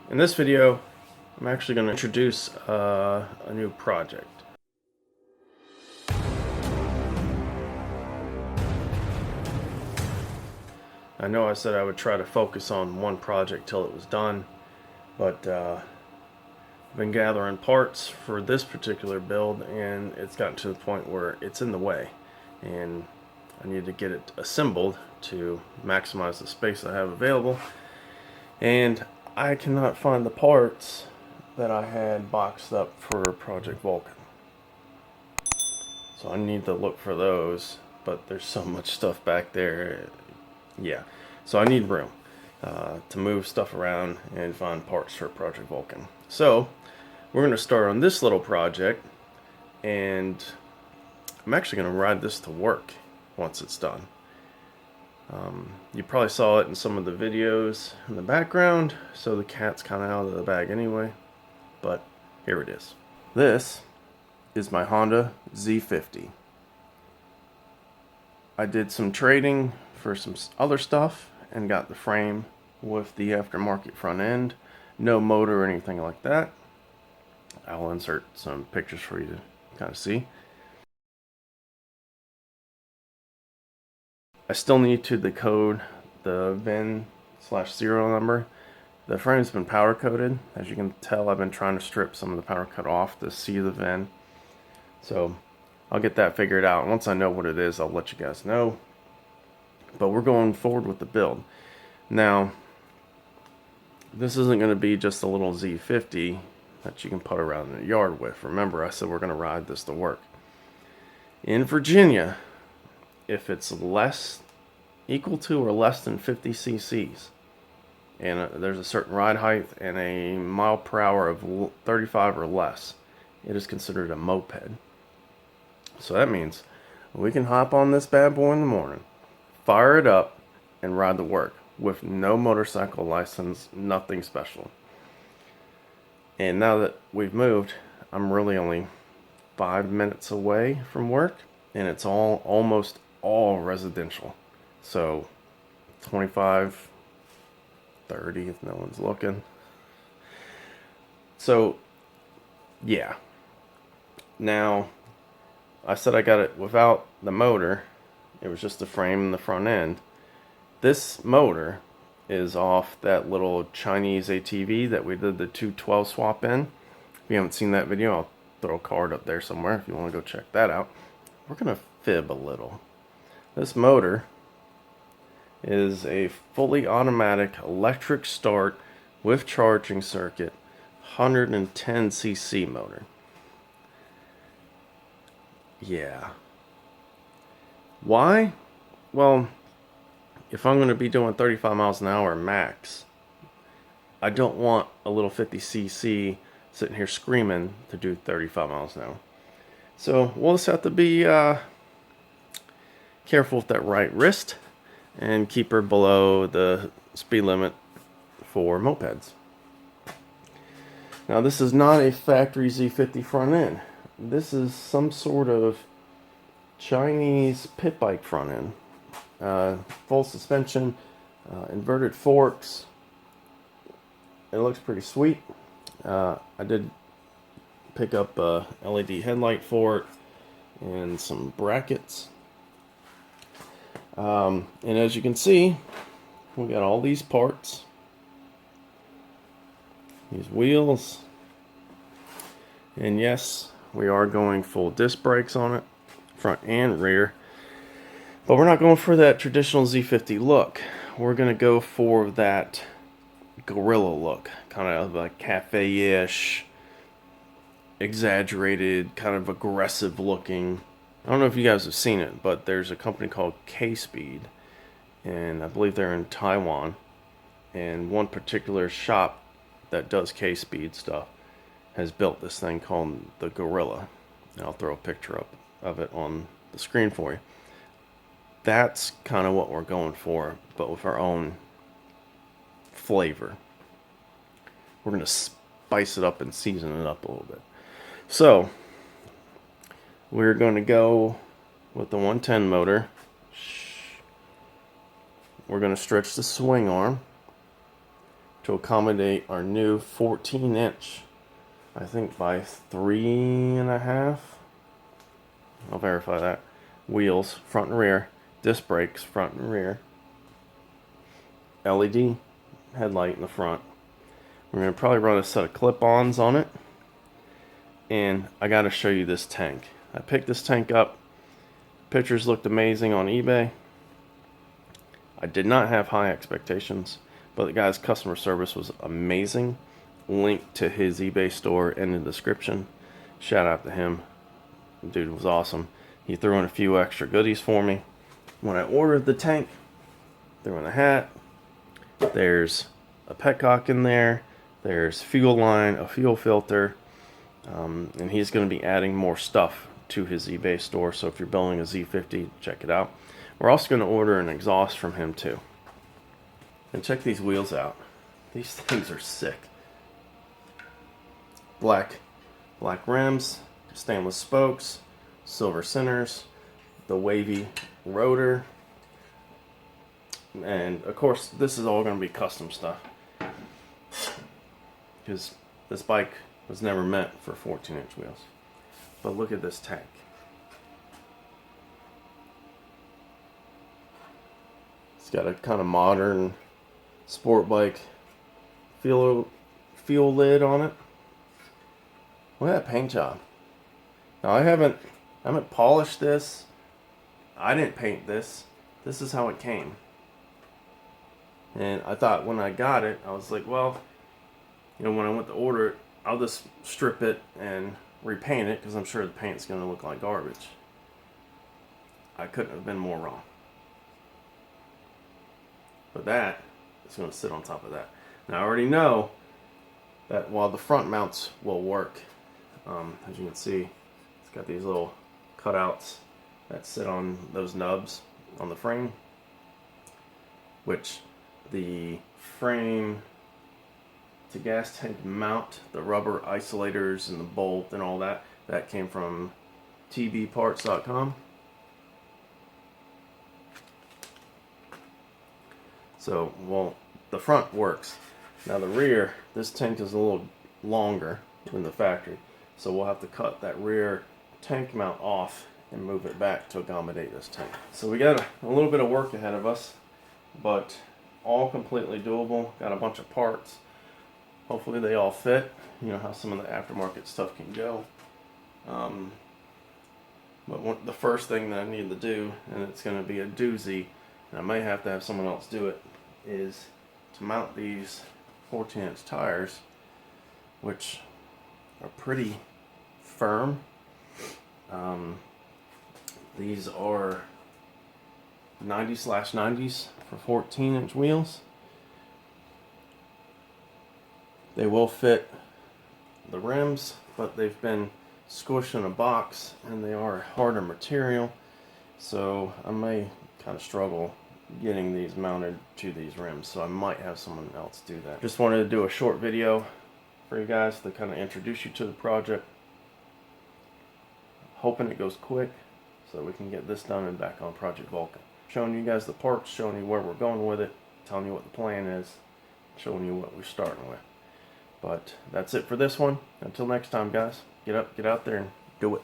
In this video, I'm actually going to introduce a new project. I know I said I would try to focus on one project till it was done, but I've been gathering parts for this particular build, and it's gotten to the point where it's in the way, and I need to get it assembled to maximize the space I have available. And I cannot find the parts that I had boxed up for Project Vulcan. So I need to look for those, but there's so much stuff back there. Yeah, so I need room to move stuff around and find parts for Project Vulcan. So we're going to start on this little project, and I'm actually going to ride this to work once it's done. You probably saw it in some of the videos in the background, so the cat's kind of out of the bag anyway, but here it is. This is my Honda Z50. I did some trading for some other stuff and got the frame with the aftermarket front end. No motor or anything like that. I'll insert some pictures for you to kind of see. I still need to decode the VIN/serial number. The frame's been powder coated. As you can tell, I've been trying to strip some of the powder coat off to see the VIN. So I'll get that figured out. Once I know what it is, I'll let you guys know. But we're going forward with the build. Now, this isn't going to be just a little Z50 that you can put around in the yard with. Remember, I said we're going to ride this to work. In Virginia, if it's equal to or less than 50 cc's, and there's a certain ride height and a mile per hour of 35 or less, it is considered a moped. So that means we can hop on this bad boy in the morning, fire it up, and ride to work with no motorcycle license, nothing special. And now that we've moved, I'm really only 5 minutes away from work, and it's almost all residential. So 25, 30 if no one's looking. So yeah. Now, I said I got it without the motor. It was just the frame and the front end. This motor is off that little Chinese ATV that we did the 212 swap in. If you haven't seen that video, I'll throw a card up there somewhere if you want to go check that out. We're going to fib a little. This motor is a fully automatic electric start with charging circuit 110 cc motor. Yeah. Why? Well, if I'm going to be doing 35 miles an hour max, I don't want a little 50 cc sitting here screaming to do 35 miles an hour. So we'll just have to be careful with that right wrist and keep her below the speed limit for mopeds. Now, this is not a factory Z50 front end. This is some sort of Chinese pit bike front end. Full suspension, inverted forks. It looks pretty sweet. I did pick up a LED headlight for it and some brackets. And as you can see, we got all these parts. These wheels. And yes, we are going full disc brakes on it, front and rear. But we're not going for that traditional Z50 look. We're going to go for that gorilla look, kind of like cafe-ish, exaggerated, kind of aggressive looking. I don't know if you guys have seen it, but there's a company called K-Speed, and I believe they're in Taiwan. And one particular shop that does K-Speed stuff has built this thing called the Gorilla. And I'll throw a picture up of it on the screen for you. That's kind of what we're going for, but with our own flavor. We're going to spice it up and season it up a little bit. So, we're going to go with the 110 motor. We're going to stretch the swing arm to accommodate our new 14-inch, I think by 3.5. I'll verify that. Wheels, front and rear, disc brakes, front and rear, LED headlight in the front. We're going to probably run a set of clip-ons on it. And I got to show you this tank. I picked this tank up. Pictures looked amazing on eBay. I did not have high expectations, but the guy's customer service was amazing. Link to his eBay store in the description. Shout out to him. Dude was awesome. He threw in a few extra goodies for me. When I ordered the tank, threw in a hat. There's a petcock in there. There's fuel line, a fuel filter. And he's going to be adding more stuff to his eBay store. So if you're building a Z50, check it out. We're also going to order an exhaust from him too. And check these wheels out. These things are sick. Black rims, stainless spokes, silver centers, the wavy rotor, and of course this is all going to be custom stuff because this bike was never meant for 14-inch wheels. But look at this tank. It's got a kind of modern sport bike fuel lid on it. Look at that paint job. Now I haven't polished this. I didn't paint this. This is how it came. And I thought when I got it, I was like, well, you know, when I went to order it, I'll just strip it and repaint it because I'm sure the paint's going to look like garbage. I couldn't have been more wrong. But that is going to sit on top of that. Now I already know that while the front mounts will work, as you can see, it's got these little cutouts that sit on those nubs on the frame, which the frame to gas tank mount, the rubber isolators and the bolt and all that, that came from tbparts.com. So, well, the front works. Now the rear, this tank is a little longer than the factory, so we'll have to cut that rear tank mount off and move it back to accommodate this tank. So we got a little bit of work ahead of us, but all completely doable. Got a bunch of parts. Hopefully they all fit. You know how some of the aftermarket stuff can go. But the first thing that I need to do, and it's going to be a doozy, and I may have to have someone else do it, is to mount these 14-inch tires, which are pretty firm. These are 90/90s for 14-inch wheels. They will fit the rims, but they've been squished in a box and they are harder material, so I may kind of struggle getting these mounted to these rims, so I might have someone else do that. Just wanted to do a short video for you guys to kind of introduce you to the project. Hoping it goes quick so we can get this done and back on Project Vulcan. Showing you guys the parts, showing you where we're going with it, telling you what the plan is, showing you what we're starting with. But that's it for this one. Until next time, guys, get up, get out there and do it.